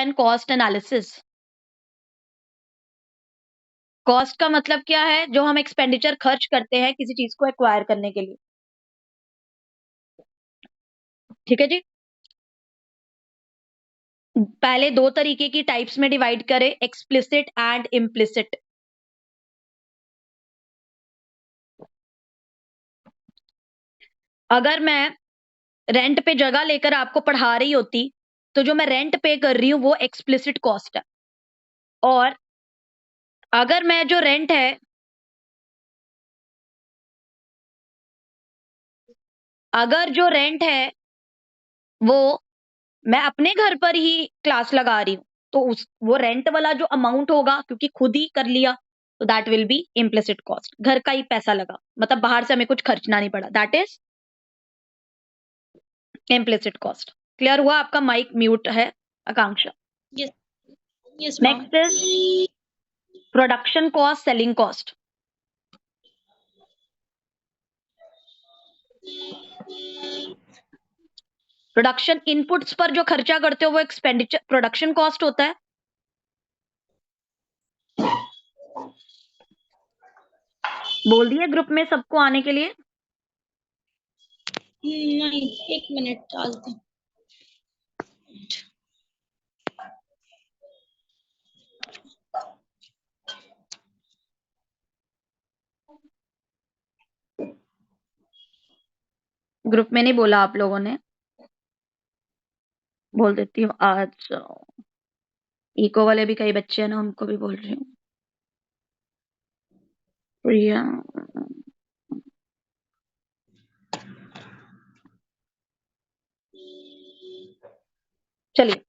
And cost analysis. Cost का मतलब क्या है? जो हम एक्सपेंडिचर खर्च करते हैं किसी चीज को एक्वायर करने के लिए। ठीक है जी। पहले दो तरीके की टाइप्स में डिवाइड करें, एक्सप्लिसिट एंड इम्प्लिसिट। अगर मैं रेंट पे जगह लेकर आपको पढ़ा रही होती तो जो मैं रेंट पे कर रही हूं वो एक्सप्लिसिट कॉस्ट है, और अगर मैं जो रेंट है, अगर जो रेंट है वो मैं अपने घर पर ही क्लास लगा रही हूं तो उस वो रेंट वाला जो अमाउंट होगा, क्योंकि खुद ही कर लिया, तो that will be implicit cost. घर का ही पैसा लगा, मतलब बाहर से हमें कुछ खर्चना नहीं पड़ा, that is implicit cost. Clear हुआ? आपका माइक म्यूट है Akanksha. Yes yes ma'am. Next is production cost, selling cost. Production inputs पर जो खर्चा करते हो वो एक्सपेंडिचर प्रोडक्शन कॉस्ट होता है। बोल दिया ग्रुप में सबको आने के लिए? नहीं, एक मिनट डालते हैं। ग्रुप में नहीं बोला आप लोगों ने, बोल देती हूँ आज। इको वाले भी कई बच्चे हैं ना, उनको भी बोल रही हूँ। प्रिया, चलिए।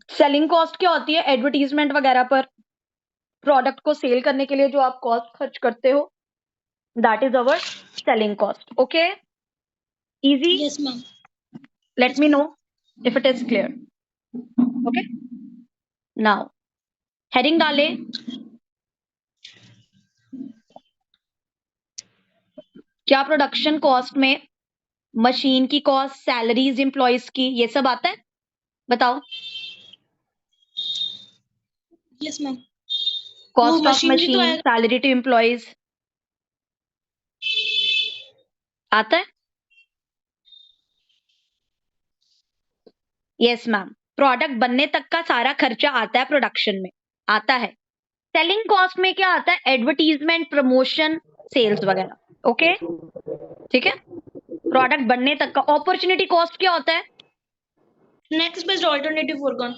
सेलिंग कॉस्ट क्या होती है? एडवर्टीजमेंट वगैरह पर प्रोडक्ट को सेल करने के लिए जो आप कॉस्ट खर्च करते हो, that is our selling cost. Okay, easy? Yes ma'am. Let me know if it is clear. Okay, now heading डाले। क्या प्रोडक्शन कॉस्ट में मशीन की कॉस्ट, सैलरीज एम्प्लॉयज की, ये सब आता है? बताओ। Yes ma'am. Cost of machinery तो मशीन, आएगा। सैलरी टू एम्प्लॉयज आता है? Yes ma'am. प्रोडक्ट बनने तक का सारा खर्चा आता है प्रोडक्शन में, आता है। सेलिंग कॉस्ट में क्या आता है? एडवर्टीजमेंट, प्रमोशन, सेल्स वगैरह। ओके, ठीक है। प्रोडक्ट बनने तक का। अपॉर्चुनिटी कॉस्ट क्या होता है? Next best alternative foregone.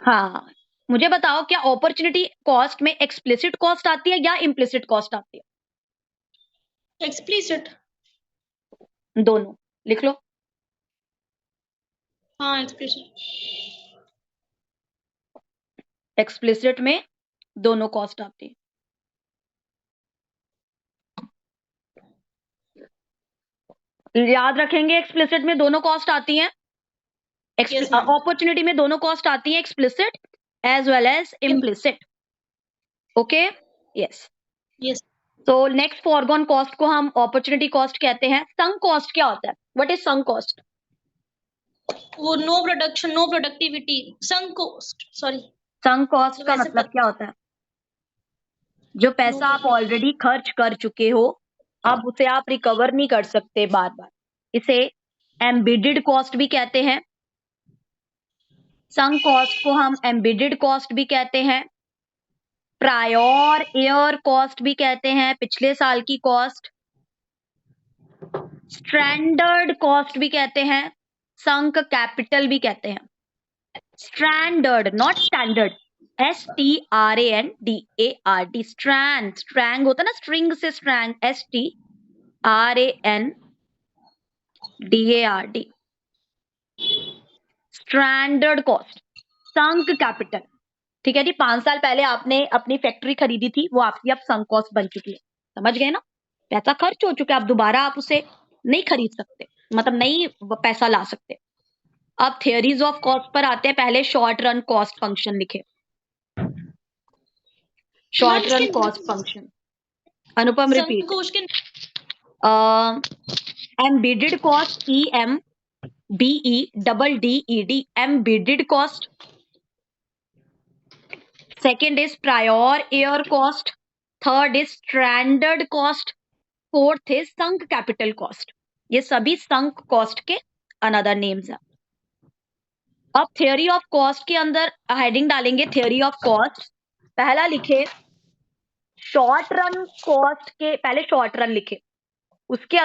हाँ, मुझे बताओ, क्या अपॉर्चुनिटी कॉस्ट में एक्सप्लिसिट कॉस्ट आती है या इम्प्लिसिट कॉस्ट आती है? एक्सप्लिसिट। दोनों लिख लो। हाँ एक्सप्लिसिट। एक्सप्लिसिट में दोनों कॉस्ट आती है। याद रखेंगे, एक्सप्लिसिट में दोनों कॉस्ट आती हैं। Yes ma'am. अपॉर्चुनिटी में दोनों कॉस्ट आती है, explicit as well as implicit. Okay, yes. Yes. तो नेक्स्ट फॉरगॉन कॉस्ट को हम अपॉर्चुनिटी कॉस्ट कहते हैं। संक कॉस्ट क्या होता है? What is sunk cost? वो no production, no productivity, sunk cost, sorry. Sunk cost का वैसे मतलब क्या होता है? जो नो पैसा आप ऑलरेडी खर्च कर चुके हो, अब उसे आप रिकवर नहीं कर सकते बार बार, इसे एम्बेडेड कॉस्ट भी कहते हैं। संक कॉस्ट को हम एम्बेडेड कॉस्ट भी कहते हैं, प्रायोर ईयर कॉस्ट भी कहते हैं, पिछले साल की कॉस्ट, स्ट्रैंडर्ड कॉस्ट भी कहते हैं, संक कैपिटल भी कहते हैं। Stranded, not standard. STRANDARD, strand, Strang होता है ना, स्ट्रिंग से स्ट्रैंग, STRANDARD, स्ट्रैंडर्ड कॉस्ट। संक कैपिटल, ठीक है जी। 5 साल पहले आपने अपनी फैक्ट्री खरीदी थी, वो आपकी अब संक कॉस्ट बन चुकी है। समझ गए ना? पैसा खर्च हो चुका है, अब दोबारा आप उसे नहीं खरीद सकते, मतलब नहीं पैसा ला सकते। अब थियरीज ऑफ कॉस्ट पर आते हैं। पहले शॉर्ट रन कॉस्ट फंक्शन लिखे। मैम शॉर्ट रन इसके कॉस्ट फंक्शन, अनुपम संक रिपीट। कॉस्ट के embedded cost EM, BEDDED, embedded cost. Second is prior year cost. Third is stranded cost. Fourth is sunk capital cost. ये सभी sunk cost के another names है. अब theory of cost के अंदर heading डालेंगे theory of cost. पहला लिखे शॉर्ट रन कॉस्ट के, पहले शॉर्ट रन लिखे, उसके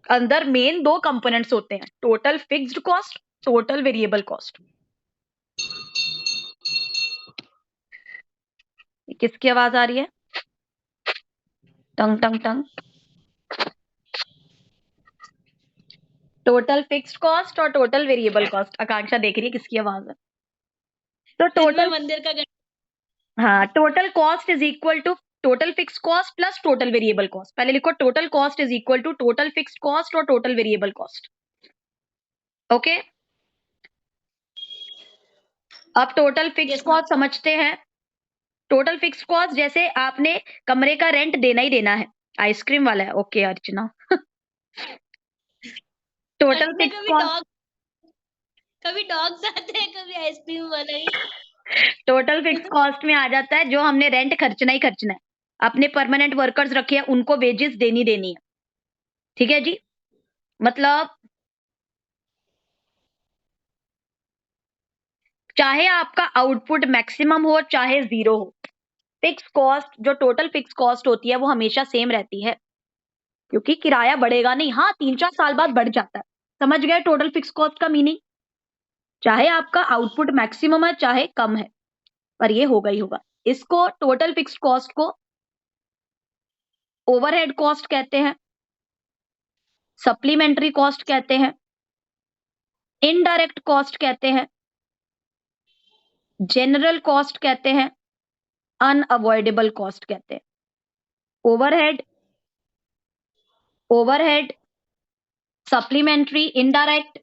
अंदर मेन दो कंपोनेंट्स होते हैं, total fixed cost, total variable cost. किसकी आवाज आ रही है? टंग टंग टंग. टोटल फिक्स्ड कॉस्ट और टोटल वेरिएबल कॉस्ट. आकांक्षा देख रही है किसकी आवाज है. तो टोटल मंदिर का हाँ, total cost is equal to total fixed cost plus total variable cost. पहले लिखो total cost is equal to total fixed cost और टोटल वेरिएबल कॉस्ट. ओके. अब टोटल फिक्स्ड कॉस्ट समझते हैं. टोटल फिक्स्ड कॉस्ट जैसे आपने कमरे का रेंट देना ही देना है. आइसक्रीम वाला है. ओके अर्चना. टोटल फिक्स्ड कॉस्ट, कभी डॉग्स आते हैं कभी आइसक्रीम वाला ही. टोटल फिक्स्ड कॉस्ट में आ जाता है जो हमने रेंट खर्चना ही खर्चना है. अपने परमानेंट वर्कर्स रखे हैं, उनको वेजेस देनी है. ठीक है जी. मतलब चाहे आपका आउटपुट मैक्सिमम हो चाहे जीरो हो, फिक्स कॉस्ट जो टोटल फिक्स कॉस्ट होती है वो हमेशा सेम रहती है, क्योंकि किराया बढ़ेगा नहीं. हाँ, 3-4 साल बाद बढ़ जाता है. समझ गए टोटल फिक्स कॉस्ट का मीनिंग? चाहे आपका आउटपुट मैक्सिमम है चाहे कम है, पर ये होगा ही होगा. इसको टोटल फिक्स कॉस्ट को ओवरहेड कॉस्ट कहते हैं, सप्लीमेंट्री कॉस्ट कहते हैं, इनडायरेक्ट कॉस्ट कहते हैं, जनरल कॉस्ट कहते हैं, अनअवॉइडेबल कॉस्ट कहते हैं. Overhead, supplementary, indirect,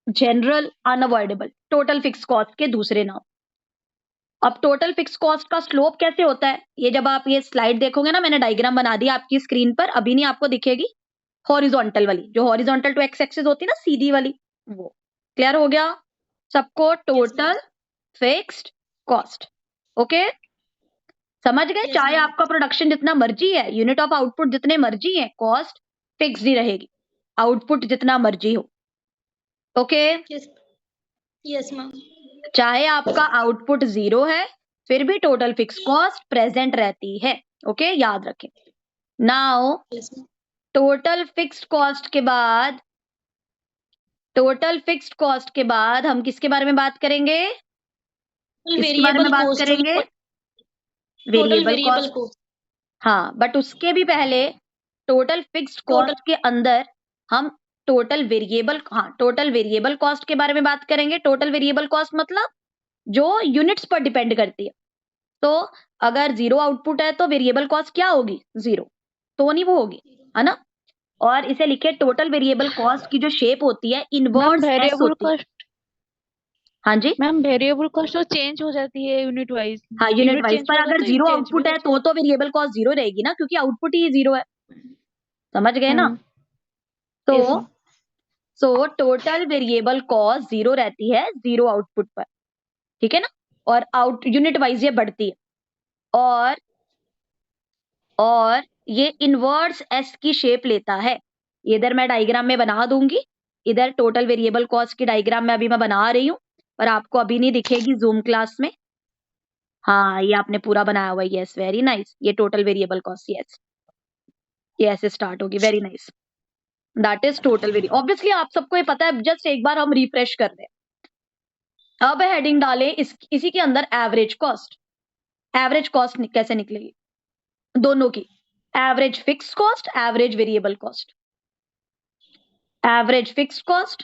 general, unavoidable, total fix cost के दूसरे नाम. अब टोटल फिक्स कॉस्ट का स्लोप कैसे होता है, ये जब आप ये स्लाइड देखोगे ना, मैंने डायग्राम बना दिया आपकी स्क्रीन पर, अभी नहीं आपको दिखेगी. हॉरिजॉन्टल वाली, जो हॉरिजॉन्टल टू एक्स एक्सिस होती है ना, सीधी वाली, वो. क्लियर हो गया सबको? Total fixed cost. ओके, समझ गए? चाहे आपका प्रोडक्शन जितना मर्जी है, यूनिट ऑफ आउटपुट जितने मर्जी है, कॉस्ट फिक्स ही रहेगी, आउटपुट जितना मर्जी हो. ओके. Yes ma'am. चाहे आपका आउटपुट 0 है फिर भी टोटल फिक्स कॉस्ट प्रेजेंट रहती है. ओके, याद रखें. नाउ टोटल फिक्स्ड कॉस्ट के बाद, हम किसके बारे में बात करेंगे? किसके बारे में बात करेंगे? Variable cost. हाँ, बट उसके भी पहले टोटल फिक्स्ड कॉस्ट के अंदर हम टोटल वेरिएबल कॉस्ट के बारे में बात करेंगे. टोटल वेरिएबल कॉस्ट मतलब जो यूनिट्स पर डिपेंड करती है. तो अगर 0 आउटपुट है तो वेरिएबल कॉस्ट क्या होगी? 0. तो नहीं वो होगी, है ना. और इसे लिखे टोटल वेरिएबल कॉस्ट की जो शेप होती है इनवर्स एस होती है. हाँ जी मैम, वेरिएबल कॉस्ट तो चेंज हो जाती है यूनिट वाइज. हाँ, यूनिट वाइज. पर अगर 0 आउटपुट है तो वेरिएबल कॉस्ट 0 रहेगी ना, क्योंकि आउटपुट ही 0 है. समझ गए ना? तो टोटल वेरिएबल कॉस्ट 0 रहती है 0 आउटपुट पर. ठीक है ना. और यूनिट वाइज ये बढ़ती है. और ये इनवर्स एस की शेप लेता है. इधर मैं डायग्राम में बना दूंगी, इधर टोटल वेरिएबल कॉस्ट की डायग्राम में अभी मैं बना रही हूँ, पर आपको अभी नहीं दिखेगी जूम क्लास में. हाँ, ये आपने पूरा बनाया हुआ है. Yes, very nice. ये टोटल वेरिएबल कॉस्ट. यस, ये ऐसे स्टार्ट होगी. Very nice. That is total very. Obviously आप सबको ये पता है, जस्ट एक बार हम रिफ्रेश कर दें. अब हेडिंग डालें इसी के अंदर एवरेज कॉस्ट. एवरेज कॉस्ट कैसे निकलेगी? दोनों की, average fixed cost, average variable cost. Average fixed cost,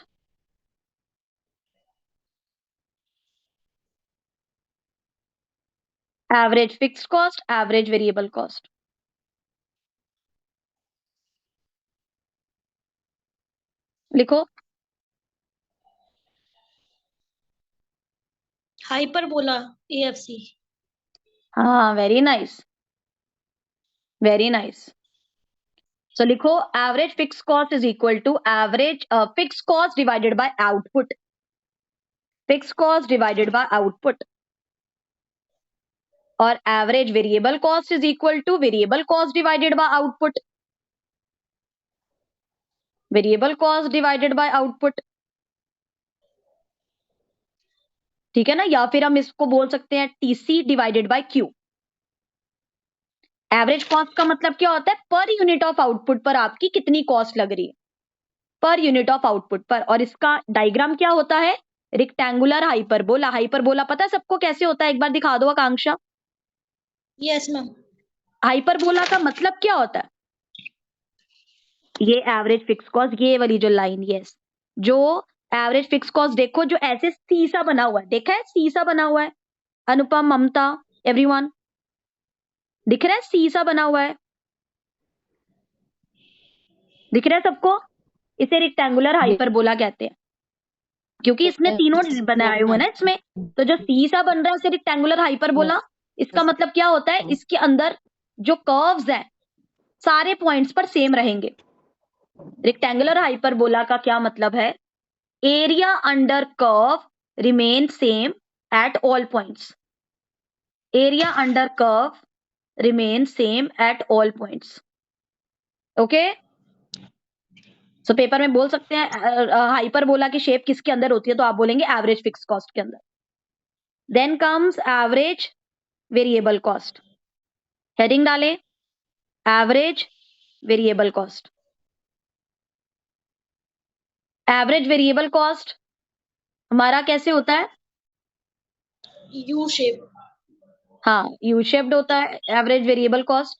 average fixed cost, average variable cost. लिखो. Hyperbola AFC. हाँ, very nice, very nice. So लिखो average fix cost is equal to average fix cost divided by output, fix cost divided by output, और average variable cost is equal to variable cost divided by output, variable cost divided by output. ठीक है ना, या फिर हम इसको बोल सकते हैं TC divided by Q. Average cost का मतलब क्या होता है, पर यूनिट ऑफ आउटपुट पर आपकी कितनी कॉस्ट लग रही है, पर यूनिट ऑफ आउटपुट पर। और इसका डायग्राम क्या होता है, रेक्टेंगुलर हाइपरबोला। हाइपरबोला पता है सबको कैसे होता है, एक बार दिखा दो आकांक्षा। Yes ma'am. हाइपरबोला का मतलब क्या होता है, ये एवरेज फिक्स कॉस्ट, ये वाली जो लाइन, यस, जो एवरेज फिक्स कॉस्ट देखो जो ऐसे सीसा बना हुआ है, देखा है सीसा बना हुआ है, अनुपम, ममता, एवरीवन दिख रहा है सीसा बना हुआ है, दिख रहा है सबको। इसे रेक्टेंगुलर हाइपरबोला कहते हैं क्योंकि इसने तीनों बनाए हुए हैं ना इसमें। तो जो सीसा बन रहा है उसे रेक्टेंगुलर हाइपरबोला। इसका मतलब क्या होता है, इसके अंदर जो कर्व्स हैं सारे पॉइंट्स पर सेम रहेंगे। रेक्टेंगुलर हाइपरबोला का क्या मतलब है, area under curve remain same at all points, area under curve remain same at all points. Okay, so paper में बोल सकते हैं हाइपरबोला की शेप किसके अंदर होती है, तो आप बोलेंगे एवरेज फिक्स कॉस्ट के अंदर। Then comes average variable cost, heading डालें average variable cost. Average variable cost हमारा कैसे होता है, यू शेप। हाँ यू शेप्ड होता है एवरेज वेरिएबल कॉस्ट।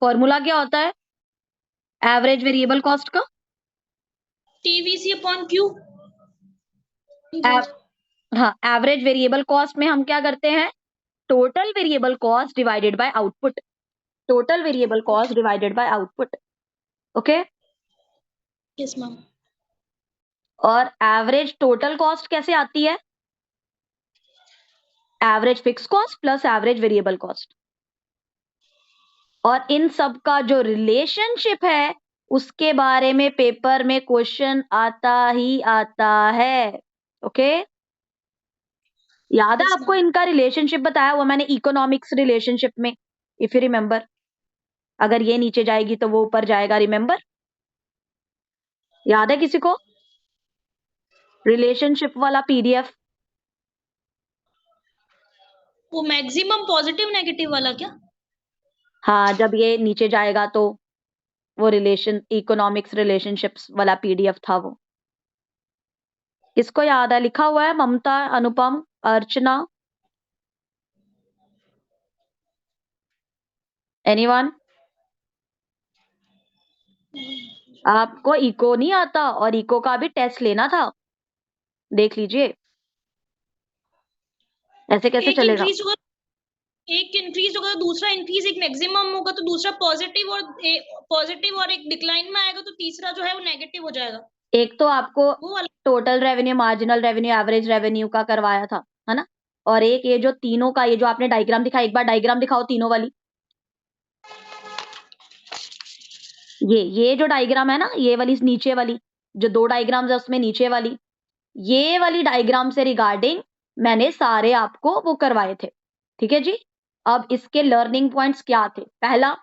फॉर्मूला क्या होता है एवरेज वेरिएबल कॉस्ट का, टीवीसी अपॉन क्यू। हाँ एवरेज वेरिएबल कॉस्ट में हम क्या करते हैं, total variable cost divided by output, total variable cost divided by output. Okay, yes ma'am. और एवरेज टोटल कॉस्ट कैसे आती है, average fix cost plus average variable cost. और इन सब का जो रिलेशनशिप है उसके बारे में पेपर में क्वेश्चन आता ही आता है। ओके, याद है Yes, आपको ma'am. इनका रिलेशनशिप बताया हुआ मैंने इकोनॉमिक्स रिलेशनशिप में, इफ यू रिमेंबर। अगर ये नीचे जाएगी तो वो ऊपर जाएगा, रिमेंबर, याद है किसी को रिलेशनशिप वाला पीडीएफ। वो मैक्सिमम पॉजिटिव नेगेटिव वाला क्या? हाँ, जब ये नीचे जाएगा तो वो रिलेशन इकोनॉमिक्स रिलेशनशिप्स वाला पीडीएफ था वो। किसको याद है, लिखा हुआ है, ममता, अनुपम, अर्चना, एनीवन? आपको इको नहीं आता और इको का भी टेस्ट लेना था, देख लीजिए ऐसे कैसे एक चलेगा। इंक्रीज होगा, एक इंक्रीज होगा तो दूसरा इंक्रीज, एक मैक्सिमम होगा तो दूसरा पॉजिटिव और एक डिक्लाइन में आएगा तो तीसरा जो है वो नेगेटिव हो जाएगा। एक तो आपको वो वाला। Total revenue, marginal revenue, average revenue का करवाया था, है ना, और एक ये जो तीनों का, ये जो आपने डायग्राम दिखाया, एक बार डायग्राम दिखाओ तीनों वाली। ये जो डायग्राम है ना, ये वाली नीचे वाली, जो दो डायग्राम्स है उसमें नीचे वाली, ये वाली डायग्राम से रिगार्डिंग मैंने सारे आपको वो करवाए थे। ठीक है जी, अब इसके लर्निंग पॉइंट्स क्या थे, पहला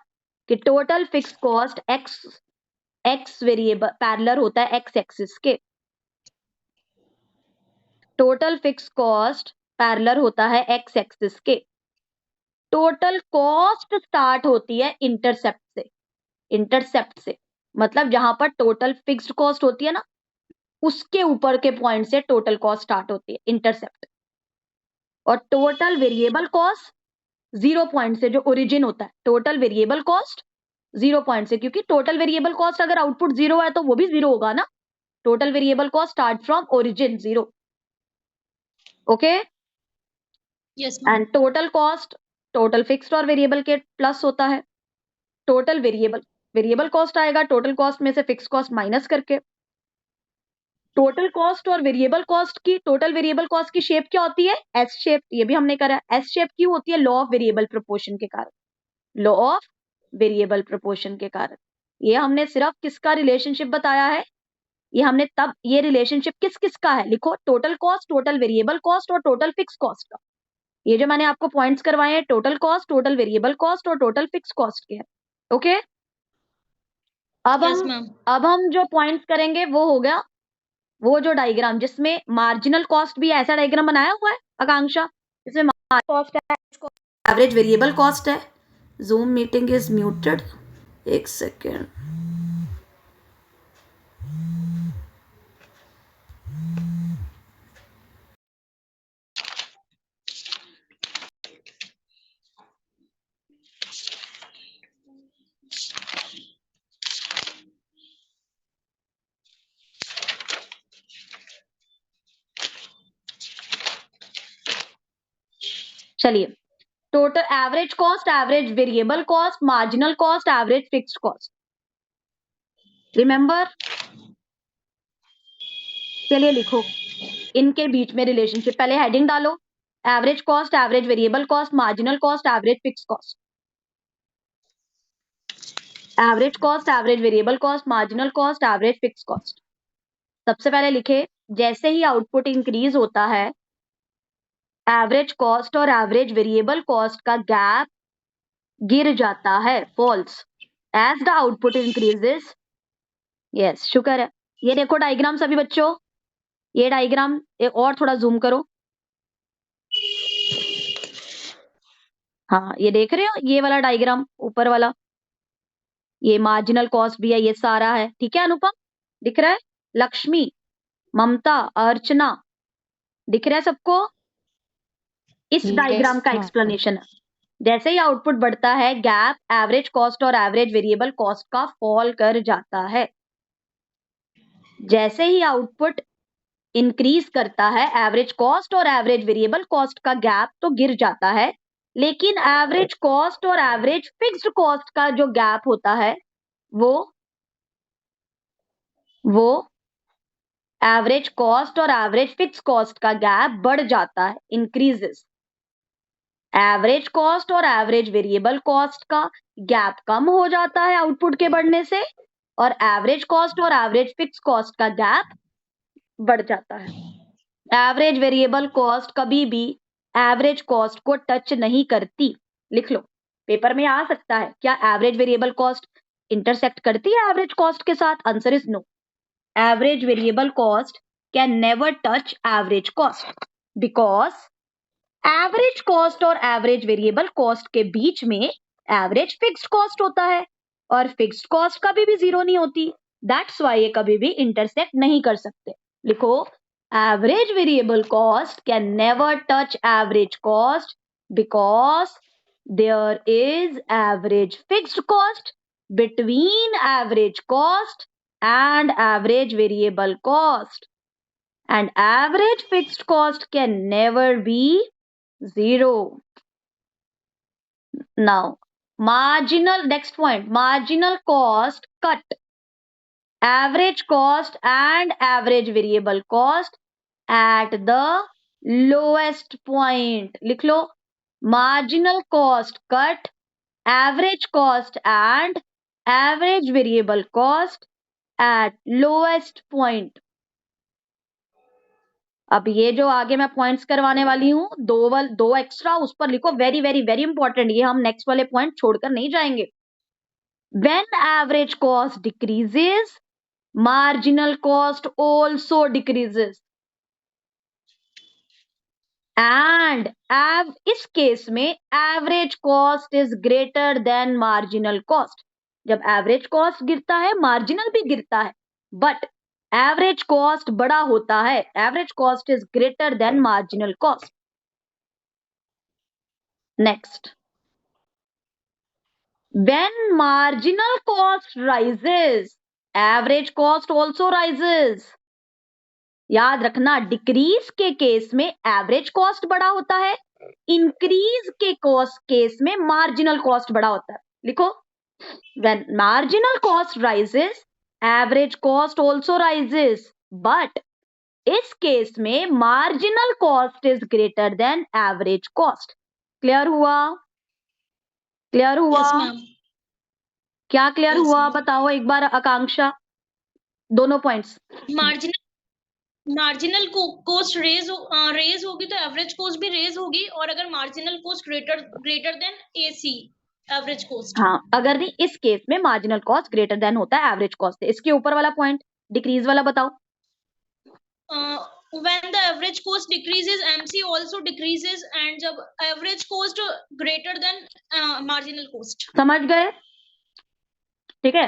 कि total fix cost x variable parallel होता है एक्स एक्सिस के, टोटल फिक्स कॉस्ट पैरेलल होता है एक्स एक्सिस के, टोटल कॉस्ट स्टार्ट होती है इंटरसेप्ट से, इंटरसेप्ट से मतलब जहां पर टोटल फिक्स्ड कॉस्ट होती है ना उसके ऊपर के पॉइंट से टोटल कॉस्ट स्टार्ट होती है, इंटरसेप्ट। और टोटल वेरिएबल कॉस्ट 0 पॉइंट से, जो ओरिजिन होता है, टोटल वेरिएबल कॉस्ट 0 पॉइंट से, क्योंकि टोटल वेरिएबल कॉस्ट अगर आउटपुट 0 है तो वो भी 0 होगा ना, total variable cost start from origin 0। Okay, yes ma'am. And total cost total fixed और वेरिएबल के प्लस होता है, टोटल वेरिएबल कॉस्ट आएगा टोटल कॉस्ट में से फिक्स कॉस्ट माइनस करके। टोटल कॉस्ट और वेरिएबल कॉस्ट की, टोटल वेरिएबल कॉस्ट की शेप क्या होती है, एस शेप, ये भी हमने करा। एस शेप क्यों होती है, लॉ ऑफ वेरिएबल प्रोपोर्शन के कारण, लॉ ऑफ वेरिएबल प्रोपोर्शन के कारण। ये हमने सिर्फ किसका रिलेशनशिप बताया है, ये हमने तब, ये रिलेशनशिप किस किस का है, लिखो total cost, total variable cost और टोटल फिक्स कॉस्ट का। ये जो मैंने आपको पॉइंट्स करवाए हैं total cost, total variable cost और टोटल फिक्स कॉस्ट के हैं। ओके, अब यस हम मैम। अब हम जो पॉइंट्स करेंगे वो हो गया वो जो डायग्राम जिसमें मार्जिनल कॉस्ट भी ऐसा डायग्राम बनाया हुआ है आकांक्षा, इसमें कॉस्ट है, एवरेज वेरिएबल कॉस्ट है। जूम मीटिंग इज म्यूटेड, एक सेकेंड। चलिए, total average cost, average variable cost, marginal cost, average fixed cost, remember. चलिए लिखो इनके बीच में रिलेशनशिप, पहले हेडिंग डालो, average cost, average variable cost, marginal cost, average fixed cost. Average cost, average variable cost, marginal cost, average fixed cost. सबसे पहले लिखे, जैसे ही आउटपुट इंक्रीज होता है एवरेज कॉस्ट और एवरेज वेरिएबल कॉस्ट का गैप गिर जाता है, falls, as the output increases. Yes, शुक्र है। ये देखो डायग्राम सभी बच्चों, ये डायग्राम एक और थोड़ा जूम करो। हाँ, ये देख रहे हो, ये वाला डायग्राम ऊपर वाला, ये मार्जिनल कॉस्ट भी है, ये सारा है, ठीक है अनुपम, दिख रहा है? लक्ष्मी, ममता, अर्चना, दिख रहा है सबको? इस डायग्राम का एक्सप्लेनेशन है। जैसे ही आउटपुट बढ़ता है गैप एवरेज कॉस्ट और एवरेज वेरिएबल कॉस्ट का फॉल कर जाता है। जैसे ही आउटपुट इंक्रीज करता है एवरेज कॉस्ट और एवरेज वेरिएबल कॉस्ट का गैप तो गिर जाता है, लेकिन एवरेज कॉस्ट और एवरेज फिक्स्ड कॉस्ट का जो गैप होता है वो एवरेज कॉस्ट और एवरेज फिक्स कॉस्ट का गैप बढ़ जाता है, इंक्रीजेस। एवरेज कॉस्ट और एवरेज वेरिएबल कॉस्ट का गैप कम हो जाता है आउटपुट के बढ़ने से, और एवरेज कॉस्ट और एवरेज फिक्स कॉस्ट का गैप बढ़ जाता है। एवरेज वेरिएबल कॉस्ट कभी भी एवरेज कॉस्ट को टच नहीं करती। लिख लो, पेपर में आ सकता है, क्या एवरेज वेरिएबल कॉस्ट इंटरसेक्ट करती है एवरेज कॉस्ट के साथ? Answer is no. Average variable cost can never touch average cost because average cost और एवरेज वेरिएबल कॉस्ट के बीच में एवरेज फिक्स्ड कॉस्ट होता है, और फिक्स्ड कॉस्ट कभी भी जीरो नहीं होती। दैट्स वाई ये कभी भी इंटरसेक्ट नहीं कर सकते। लिखो, average variable cost can never touch average cost because there is average fixed cost between average cost and average variable cost, and average fixed cost can never be zero. Now marginal, next point, marginal cost cut average cost and average variable cost at the lowest point. लिख लो, marginal cost cut average cost and average variable cost at lowest point. अब ये जो आगे मैं points करवाने वाली हूँ, दो एक्स्ट्रा उस पर लिखो, वेरी वेरी वेरी इंपॉर्टेंट, ये हम नेक्स्ट वाले पॉइंट छोड़कर नहीं जाएंगे। When average cost decreases, marginal cost also decreases. And इस केस में average cost is greater than marginal cost. जब एवरेज कॉस्ट गिरता है मार्जिनल भी गिरता है, बट एवरेज कॉस्ट बड़ा होता है, average cost is greater than marginal cost. Next, when marginal cost rises, average cost also rises. याद रखना, डिक्रीज के केस में एवरेज कॉस्ट बड़ा होता है, इंक्रीज के केस में मार्जिनल कॉस्ट बड़ा होता है। लिखो, when marginal cost rises, average cost also rises, but इस केस में marginal cost is greater than average cost. Clear हुआ? क्लियर हुआ? Yes ma'am. क्या क्लियर Yes, हुआ ma'am. बताओ एक बार आकांक्षा, दोनों पॉइंट्स। मार्जिनल कॉस्ट रेज होगी तो एवरेज कॉस्ट भी रेज होगी, और अगर marginal cost greater than AC average cost. हाँ, अगर नहीं, इस केस में मार्जिनल कॉस्ट ग्रेटर देन होता है एवरेज कॉस्ट से। इसके ऊपर वाला पॉइंट डिक्रीज वाला बताओ। when the average cost decreases, MC also decreases, and जब average cost greater than marginal cost। समझ गए? ठीक है।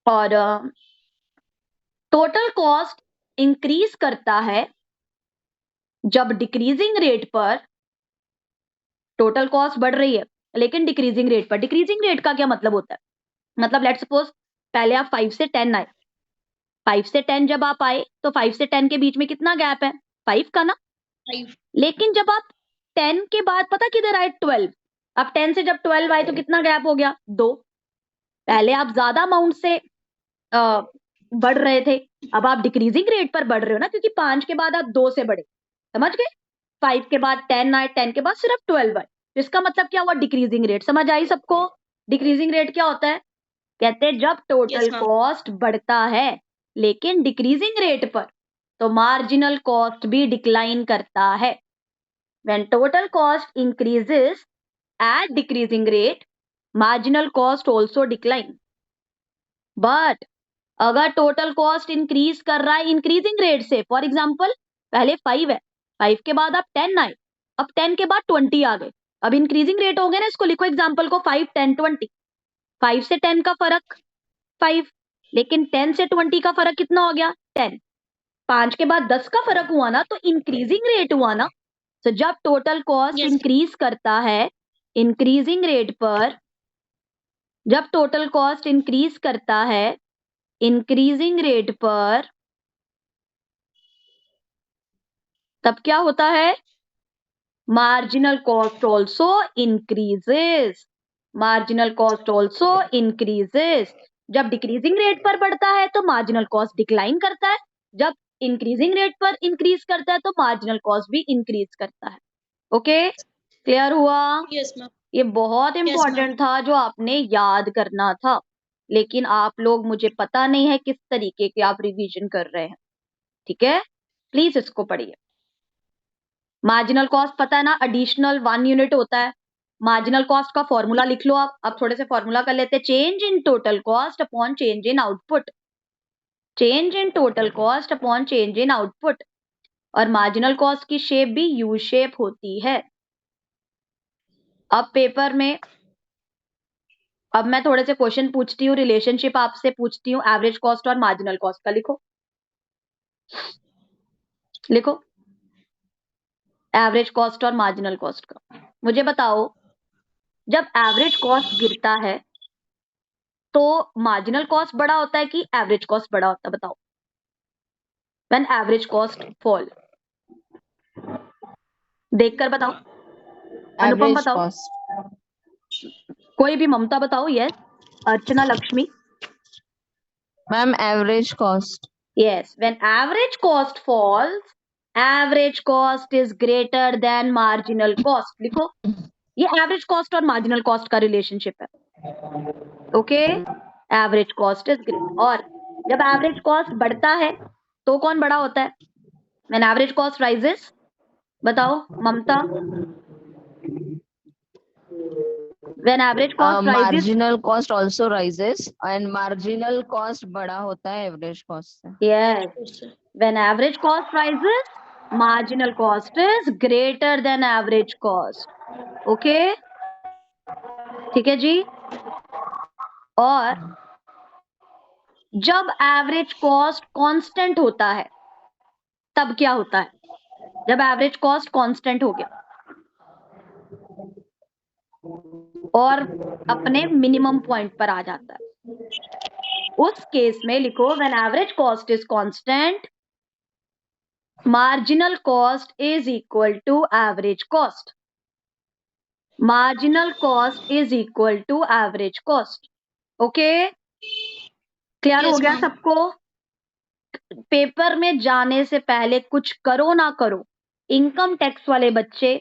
और टोटल कॉस्ट इंक्रीज करता है जब डिक्रीजिंग रेट पर टोटल कॉस्ट बढ़ रही है लेकिन डिक्रीजिंग रेट पर। डिक्रीजिंग रेट का क्या मतलब होता है? मतलब लेट्स सपोज पहले आप 5 से 10 आए, 5 से 10 जब आप आए तो 5 से 10 के बीच में कितना गैप है? 5 का ना। 5। लेकिन जब आप 10 के बाद पता किधर आए? 12। अब 10 से जब 12 आए तो कितना गैप हो गया? 2। पहले आप ज्यादा अमाउंट से बढ़ रहे थे, अब आप डिक्रीजिंग रेट पर बढ़ रहे हो ना, क्योंकि 5 के बाद आप 2 से बढ़े। समझ गए? 5 के बाद 10 आए, 10 के बाद सिर्फ 12 आए, तो इसका मतलब क्या हुआ? Decreasing rate. समझ आई सबको? डिक्रीजिंग रेट क्या होता है? कहते हैं जब टोटल Yes, ma'am. कॉस्ट बढ़ता है लेकिन डिक्रीजिंग रेट पर, तो मार्जिनल कॉस्ट भी डिक्लाइन करता है। When total cost increases eight decreasing rate, marginal cost also decline. But अगर टोटल कॉस्ट इंक्रीज कर रहा है इंक्रीजिंग रेट से, फॉर एग्जाम्पल पहले 5 है, 5 के बाद आप 10 आए, अब 10 के बाद 20 आ गए, अब इंक्रीजिंग रेट हो गए ना। इसको लिखो एग्जाम्पल को 5, 10, 20। 5 से 10 का फर्क 5, लेकिन 10 से 20 का फर्क कितना हो गया? 10। 5 के बाद 10 का फर्क हुआ ना, तो इंक्रीजिंग रेट हुआ ना। तो जब टोटल कॉस्ट Yes. इंक्रीज करता है इंक्रीजिंग रेट पर, जब टोटल कॉस्ट इंक्रीज करता है इंक्रीजिंग रेट पर, तब क्या होता है? Marginal cost also increases. Marginal cost also increases. जब डिक्रीजिंग रेट पर बढ़ता है तो मार्जिनल कॉस्ट डिक्लाइन करता है, जब इंक्रीजिंग रेट पर इंक्रीज करता है तो मार्जिनल कॉस्ट भी इंक्रीज करता है। ओके, क्लियर हुआ? Yes, ma'am. ये बहुत Yes, ma'am. इंपॉर्टेंट था जो आपने याद करना था, लेकिन आप लोग, मुझे पता नहीं है किस तरीके के आप रिवीजन कर रहे हैं। ठीक है, प्लीज इसको पढ़िए। मार्जिनल कॉस्ट पता है ना, एडिशनल 1 यूनिट होता है। मार्जिनल कॉस्ट का फॉर्मूला लिख लो आप। अब थोड़े से फॉर्मूला कर लेते हैं। Change in total cost upon change in output. Change in total cost upon change in output. और मार्जिनल कॉस्ट की शेप भी यू शेप होती है। अब पेपर में, अब मैं थोड़े से क्वेश्चन पूछती हूँ, रिलेशनशिप आपसे पूछती हूँ एवरेज कॉस्ट और मार्जिनल कॉस्ट का। लिखो लिखो, एवरेज कॉस्ट और मार्जिनल कॉस्ट का। मुझे बताओ, जब एवरेज कॉस्ट गिरता है तो मार्जिनल कॉस्ट बड़ा होता है कि एवरेज कॉस्ट बड़ा होता है? बताओ। व्हेन एवरेज कॉस्ट फॉल, देखकर बताओ। अनुपम एवरेज बताओ, कॉस्ट। कोई भी, ममता बताओ, yes, Archana, Lakshmi. Ma'am average cost. Yes, when average cost falls, average cost is greater than marginal cost. लिखो, ये एवरेज कॉस्ट और मार्जिनल कॉस्ट का रिलेशनशिप है। Okay, average cost is greater. और जब एवरेज कॉस्ट बढ़ता है तो कौन बड़ा होता है? व्हेन एवरेज कॉस्ट राइजेस, बताओ Mamta. When average cost rises, marginal cost also rises and marginal cost बड़ा होता है एवरेज कॉस्ट से। Yes, when average cost rises, marginal cost is greater than average cost. Okay, ठीक है जी। और जब एवरेज कॉस्ट कांस्टेंट होता है तब क्या होता है? जब एवरेज कॉस्ट कांस्टेंट हो गया और अपने मिनिमम पॉइंट पर आ जाता है, उस केस में लिखो, when average cost is constant, marginal cost is equal to average cost. Marginal cost is equal to average cost. Okay, clear हो Yes, गया ma'am. सबको? पेपर में जाने से पहले कुछ करो ना करो, इनकम टैक्स वाले बच्चे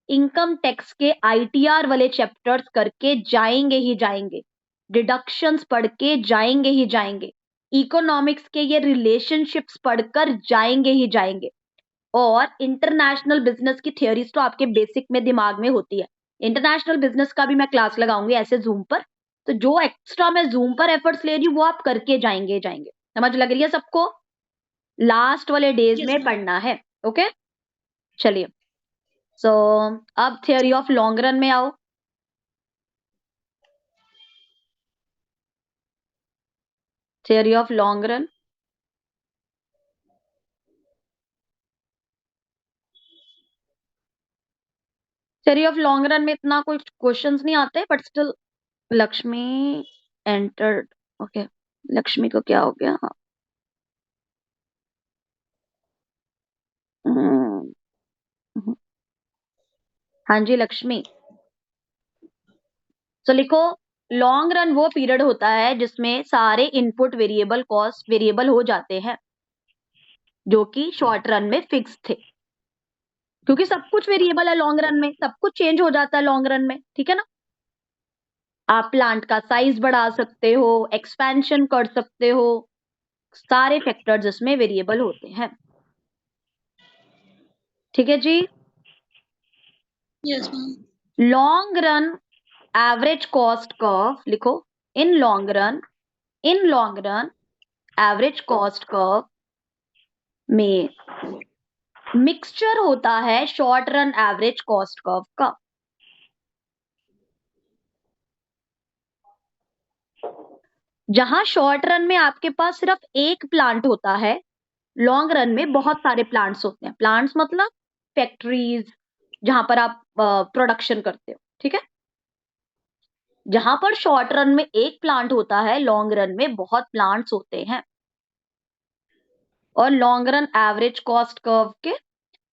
इनकम टैक्स के ITR वाले चैप्टर्स करके जाएंगे ही जाएंगे, डिडक्शंस पढ़ के जाएंगे ही जाएंगे, इकोनॉमिक्स के ये रिलेशनशिप्स पढ़कर जाएंगे ही जाएंगे, और इंटरनेशनल बिजनेस की थ्योरीज तो आपके बेसिक में दिमाग में होती है। इंटरनेशनल बिजनेस का भी मैं क्लास लगाऊंगी ऐसे जूम पर, तो जो एक्स्ट्रा मैं जूम पर एफर्ट्स ले रही हूँ वो आप करके जाएंगे जाएंगे। समझ लग रही है सबको? लास्ट वाले डेज Yes, में ma'am. पढ़ना है। ओके, चलिए। सो अब थ्योरी ऑफ लॉन्ग रन में आओ। Theory of long run, theory of long run में इतना कुछ क्वेश्चंस नहीं आते, but still Lakshmi entered. Okay, Lakshmi को क्या हो गया? हम्म, हाँ जी लक्ष्मी। तो लिखो, लॉन्ग रन वो पीरियड होता है जिसमें सारे इनपुट वेरिएबल कॉस्ट वेरिएबल हो जाते हैं, जो कि शॉर्ट रन में फिक्स थे, क्योंकि सब कुछ वेरिएबल है लॉन्ग रन में, सब कुछ चेंज हो जाता है लॉन्ग रन में, ठीक है ना? आप प्लांट का साइज बढ़ा सकते हो, एक्सपेंशन कर सकते हो, सारे फैक्टर्स इसमें वेरिएबल होते हैं, ठीक है जी? Yes, ma'am. Long run average cost curve लिखो, इन long run average cost curve में मिक्सचर होता है short run average cost curve का। जहां शॉर्ट रन में आपके पास सिर्फ एक प्लांट होता है, लॉन्ग रन में बहुत सारे प्लांट्स होते हैं। प्लांट्स मतलब फैक्ट्रीज, जहां पर आप प्रोडक्शन करते हो, ठीक है? जहां पर शॉर्ट रन में एक प्लांट होता है, लॉन्ग रन में बहुत प्लांट्स होते हैं। और long run average cost curve के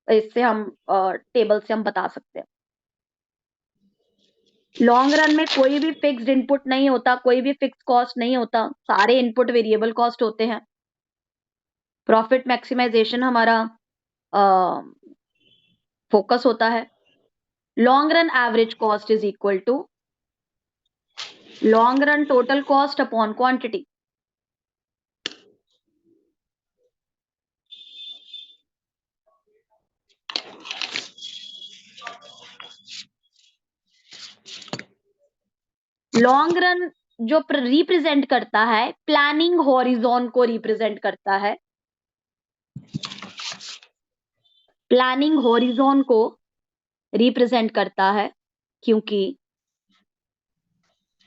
इससे हम टेबल से हम बता सकते हैं। लॉन्ग रन में कोई भी फिक्स्ड इनपुट नहीं होता, कोई भी फिक्स कॉस्ट नहीं होता, सारे इनपुट वेरिएबल कॉस्ट होते हैं। प्रॉफिट मैक्सिमाइजेशन हमारा फोकस होता है। Long run average cost is equal to long run total cost upon quantity. Long run जो रिप्रेजेंट करता है, प्लानिंग हॉरिजॉन को रिप्रेजेंट करता है, प्लानिंग हॉरिजॉन को रिप्रेजेंट करता है,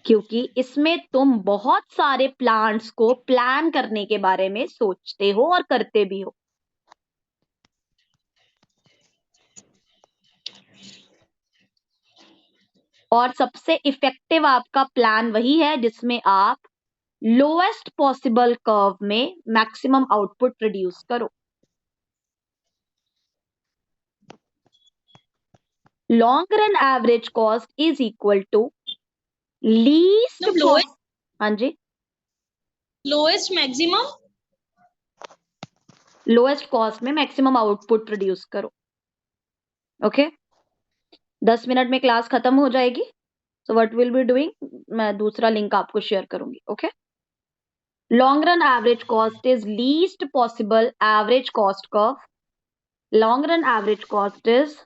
क्योंकि इसमें तुम बहुत सारे प्लांट्स को प्लान करने के बारे में सोचते हो और करते भी हो। और सबसे इफेक्टिव आपका प्लान वही है जिसमें आप लोएस्ट पॉसिबल कर्व में मैक्सिमम आउटपुट प्रोड्यूस करो। Long run average cost is equal to least No, cost. हाँ जी, lowest maximum. लोएस्ट कॉस्ट में मैक्सिमम आउटपुट प्रोड्यूस करो। ओके, 10 मिनट में क्लास खत्म हो जाएगी। So what will be doing, मैं दूसरा लिंक आपको शेयर करूंगी। ओके, long run average cost is least possible average cost curve. Long run average cost is,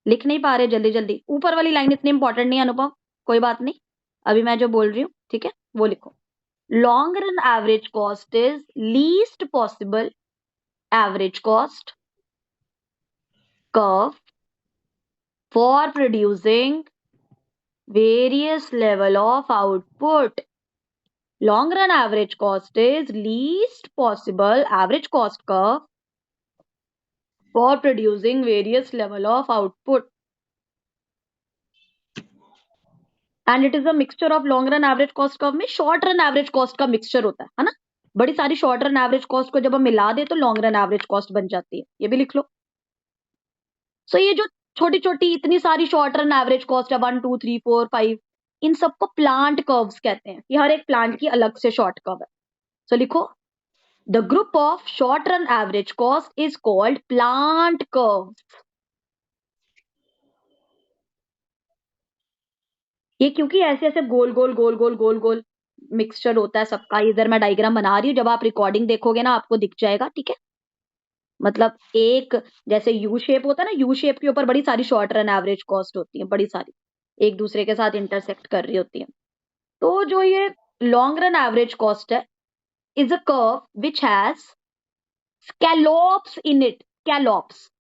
लिख नहीं पा रहे जल्दी जल्दी, ऊपर वाली लाइन इतनी इंपॉर्टेंट नहीं है अनुपम, कोई बात नहीं, अभी मैं जो बोल रही हूँ ठीक है वो लिखो। Long run average cost is least possible average cost curve for producing various level of output. Long run average cost is least possible average cost curve for producing various level of output. And it is a mixture of long run average cost curve में short run average cost का mixture होता है ना? बड़ी सारी short run average cost को जब हम मिला दे तो long run average cost बन जाती है, ये भी लिख लो। So ये जो छोटी छोटी इतनी सारी short run average cost है 1 2 3 4 5, इन सबको प्लांट कर्व्स कहते हैं। ये हर एक प्लांट की अलग से शॉर्ट कर्व है। सो लिखो, the group of short run average cost is called plant curve. ये क्योंकि ऐसे ऐसे गोल गोल गोल गोल गोल गोल मिक्सचर होता है सबका। इधर मैं डायग्राम बना रही हूँ, जब आप रिकॉर्डिंग देखोगे ना आपको दिख जाएगा, ठीक है। मतलब एक जैसे यू शेप होता है ना, यू शेप के ऊपर बड़ी सारी शॉर्ट रन एवरेज कॉस्ट होती है, बड़ी सारी एक दूसरे के साथ इंटरसेक्ट कर रही होती है। तो जो ये लॉन्ग रन एवरेज कॉस्ट है is a curve which has scallops in it. Scallops.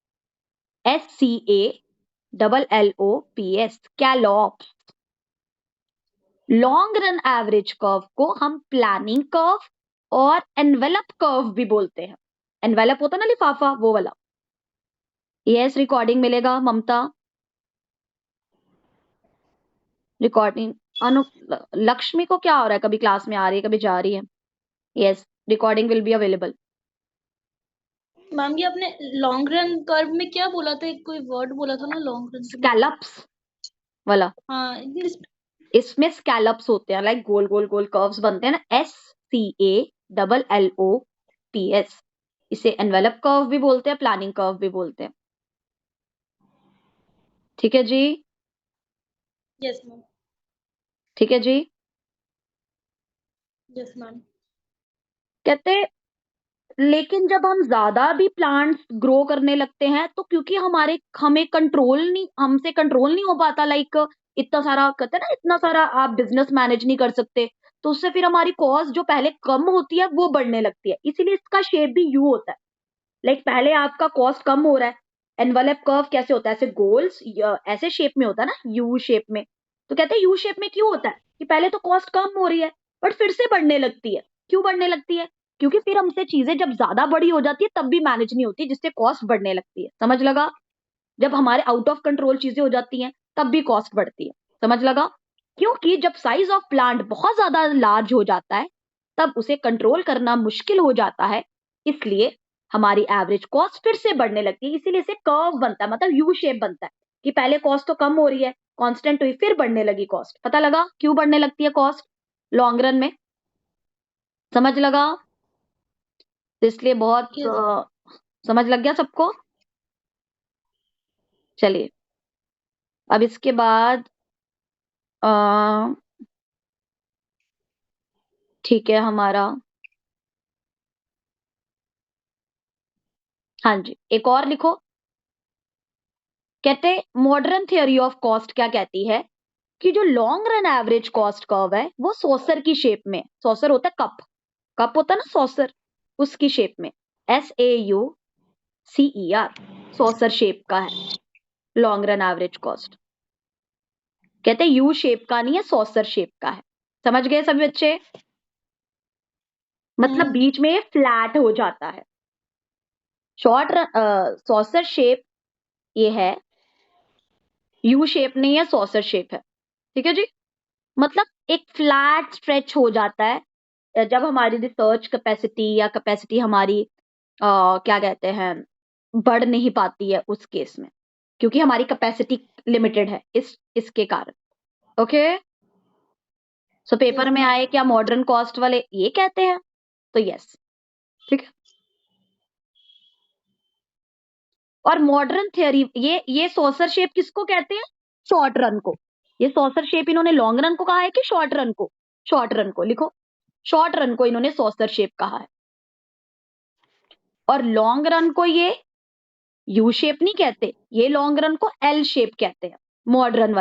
SCALLOPS. Scallops. Long run average curve को हम प्लानिंग कर्व और एनवेलप कर्व भी बोलते हैं। एनवेलप होता ना लिफाफा, वो वाला। यस, रिकॉर्डिंग मिलेगा ममता। रिकॉर्डिंग अनु लक्ष्मी को क्या हो रहा है, कभी क्लास में आ रही है कभी जा रही है। Yes, recording will be available. Ma'am ये आपने लॉन्ग रन कर्व में क्या बोला था, एक कोई वर्ड बोला था ना लॉन्ग रन। स्कैलप्स वाला। हाँ इसमें स्कैलप्स होते हैं, लाइक गोल गोल गोल कर्व्स बनते हैं ना, SCALLOPS। इसे एनवेलप कर्व भी बोलते हैं, प्लानिंग कर्व भी बोलते हैं। ठीक है जी, यस मैम। ठीक है जी। Yes ma'am. कहते लेकिन जब हम ज्यादा भी प्लांट्स ग्रो करने लगते हैं तो क्योंकि हमसे कंट्रोल नहीं हो पाता, लाइक इतना सारा कहते हैं ना, इतना सारा आप बिजनेस मैनेज नहीं कर सकते, तो उससे फिर हमारी कॉस्ट जो पहले कम होती है वो बढ़ने लगती है। इसीलिए इसका शेप भी यू होता है। लाइक पहले आपका कॉस्ट कम हो रहा है, एनवेलप कर्व कैसे होता है, ऐसे गोल्स ऐसे शेप में होता है ना, यू शेप में। तो कहते हैं यू शेप में क्यों होता है कि पहले तो कॉस्ट कम हो रही है बट फिर से बढ़ने लगती है। क्यों बढ़ने लगती है? क्योंकि फिर हमसे चीजें जब ज्यादा बड़ी हो जाती है तब भी मैनेज नहीं होती, जिससे कॉस्ट बढ़ने लगती है। समझ लगा? जब हमारे आउट ऑफ कंट्रोल चीजें हो जाती हैं तब भी कॉस्ट बढ़ती है। समझ लगा? क्योंकि जब साइज ऑफ प्लांट बहुत ज्यादा लार्ज हो जाता है तब उसे कंट्रोल करना मुश्किल हो जाता है, इसलिए हमारी एवरेज कॉस्ट फिर से बढ़ने लगती है। इसीलिए इसे कर्व बनता है, मतलब यू शेप बनता है कि पहले कॉस्ट तो कम हो रही है, कांस्टेंट हुई, फिर बढ़ने लगी कॉस्ट। पता लगा क्यों बढ़ने लगती है कॉस्ट लॉन्ग रन में? समझ लगा? तो इसलिए बहुत समझ लग गया सबको? चलिए अब इसके बाद ठीक है हमारा, हाँ जी, एक और लिखो। कहते मॉडर्न थियोरी ऑफ कॉस्ट क्या कहती है कि जो long run average cost curve है वो सॉसर की शेप में, सॉसर होता है कप, कप होता है ना सॉसर, उसकी शेप में, SAUCER, सॉसर शेप का है लॉन्ग रन एवरेज कॉस्ट। कहते यू शेप का नहीं है, सॉसर शेप का है। समझ गए सभी बच्चे? मतलब बीच में फ्लैट हो जाता है। शॉर्ट सॉसर शेप ये है, यू शेप नहीं है, सॉसर शेप है। ठीक है जी? मतलब एक फ्लैट स्ट्रेच हो जाता है जब हमारी रिसर्च कैपेसिटी या कैपेसिटी हमारी क्या कहते हैं बढ़ नहीं पाती है उस केस में, क्योंकि हमारी कैपेसिटी लिमिटेड है इसके कारण। ओके, सो पेपर में आए क्या मॉडर्न कॉस्ट वाले ये कहते हैं? तो यस, ठीक है। और मॉडर्न थियरी ये सॉसर शेप किसको कहते हैं? शॉर्ट रन को। ये सॉसर शेप इन्होंने लॉन्ग रन को कहा है कि शॉर्ट रन को? शॉर्ट रन को लिखो, शॉर्ट रन को इन्होंने सॉसर शेप कहा है। और लॉन्ग रन को ये यू शेप नहीं कहते, ये लॉन्ग रन को एल शेप कहते हैं। मॉडर्न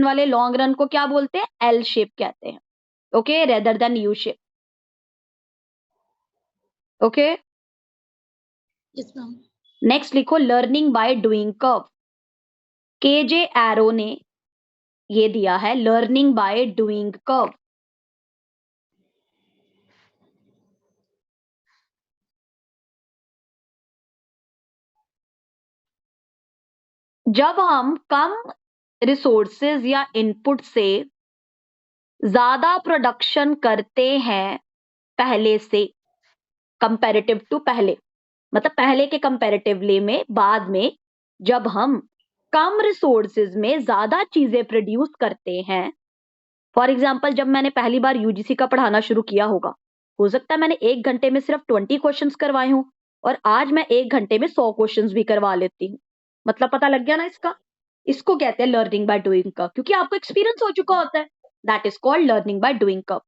वाले लॉन्ग रन को क्या बोलते हैं? एल शेप कहते हैं। Okay, rather than U shape. Okay, yes ma'am. Next लिखो learning by doing curve. KJ Arrow ने ये दिया है लर्निंग बाय डूइंग कर्व। जब हम कम रिसोर्सेज या इनपुट से ज्यादा प्रोडक्शन करते हैं पहले से, कंपैरेटिव टू पहले, मतलब पहले के कंपैरेटिवली में बाद में जब हम कम रिसोर्सेज में ज्यादा चीजें प्रोड्यूस करते हैं। फॉर एग्जाम्पल जब मैंने पहली बार यूजीसी का पढ़ाना शुरू किया होगा, हो सकता है मैंने 1 घंटे में सिर्फ 20 क्वेश्चंस करवाए हों और आज मैं 1 घंटे में 100 क्वेश्चंस भी करवा लेती हूँ। मतलब पता लग गया ना इसका? इसको कहते हैं लर्निंग बाय डूइंग कर्व, क्योंकि आपको एक्सपीरियंस हो चुका होता है। That is called learning by doing curve.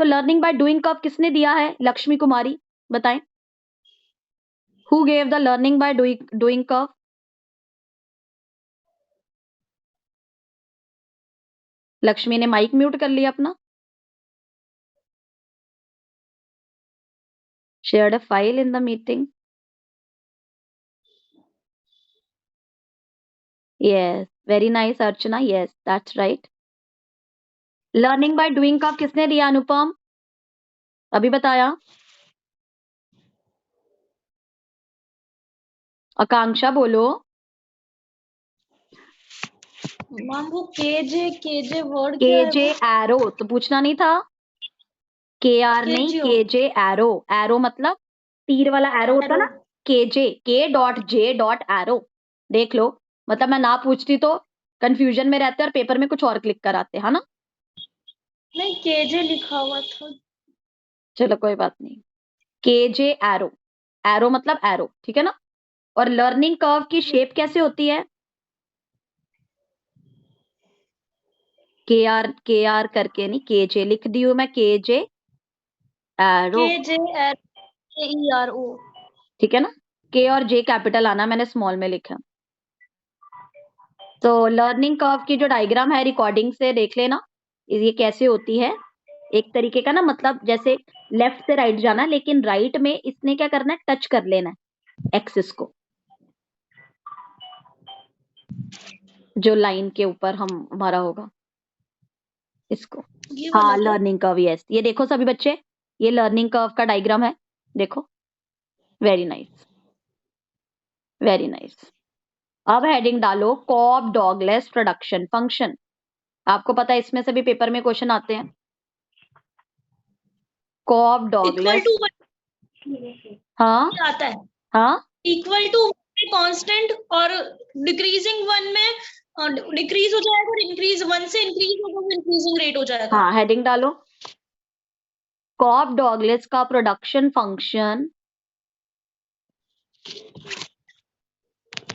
तो लर्निंग बाय डूइंग कर्व किसने दिया है? लक्ष्मी कुमारी, बताएं। Who gave the learning by doing curve? Lakshmi ने माइक म्यूट कर लिया अपना। Shared a file in the meeting. Yes, very nice, Archana. Yes, that's right. Learning by doing का किसने दिया अनुपम? अभी बताया। आकांक्षा बोलो। मैम वो केजे वर्ड क्या है? केजे एरो तो पूछना नहीं था। KR नहीं, KJ केजे एरो। एरो मतलब तीर वाला एरो होता ना, केजे, K.J.एरो। देख लो, मतलब मैं ना पूछती तो कंफ्यूजन में रहते और पेपर में कुछ और क्लिक कराते, है ना? नहीं, केजे लिखा हुआ था। चलो कोई बात नहीं। केजे एरो, एरो मतलब एरो, ठीक है ना? और लर्निंग कर्व की शेप कैसे होती है? के आर करके नहीं, केजे लिख दी हूं मैं, केजे एरो, KJRO। ठीक है ना? के और जे कैपिटल आना, मैंने स्मॉल में लिखा। तो लर्निंग कर्व की जो डायग्राम है रिकॉर्डिंग से देख लेना, ये कैसे होती है। एक तरीके का ना, मतलब जैसे लेफ्ट से राइट जाना, लेकिन राइट में इसने क्या करना है, टच कर लेना है एक्सिस को, जो लाइन के ऊपर हमारा होगा इसको। ये हाँ, वाला क्या? Learning curve, yes. ये देखो सभी बच्चे, ये लर्निंग कर्व का डायग्राम है, देखो। Very nice, very nice. अब हेडिंग डालो कॉब डॉगलेस प्रोडक्शन फंक्शन। आपको पता है इसमें से भी पेपर में क्वेश्चन आते हैं। कॉब इक्वल डॉगलेस, टू हाँ आता है। हाँ, इक्वल टू कांस्टेंट और डिक्रीजिंग वन में डिक्रीज हो जाएगा और इंक्रीज वन से इंक्रीज होगा तो इंक्रीजिंग रेट हो जाएगा। हाँ, हेडिंग डालो कॉब डॉगलेस का प्रोडक्शन फंक्शन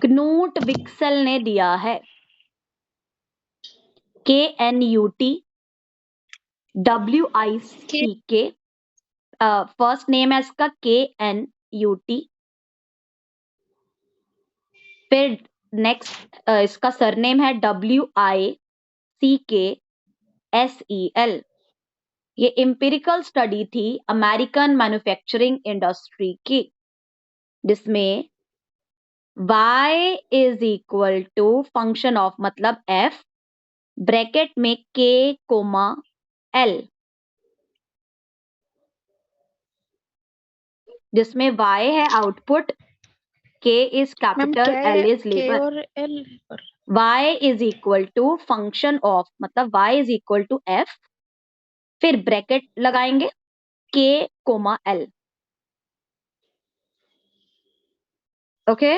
क्नूट विक्सेल ने दिया है। KNUT WICK, फर्स्ट नेम है इसका KNUT, फिर नेक्स्ट इसका सरनेम है WICKSEL। ये एम्पिरिकल स्टडी थी अमेरिकन मैन्युफैक्चरिंग इंडस्ट्री की, जिसमें y is equal to function of, मतलब f ब्रैकेट में K, L, जिसमें y है output, K is ma'am capital, क्या L है इज K लेबर। और L पर? y is equal to function of, मतलब y is equal to f, फिर ब्रैकेट लगाएंगे K, L। Okay,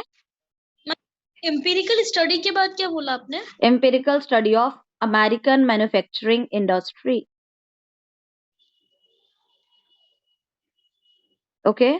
empirical study के बाद क्या बोला आपने? Empirical study of American manufacturing industry. Okay,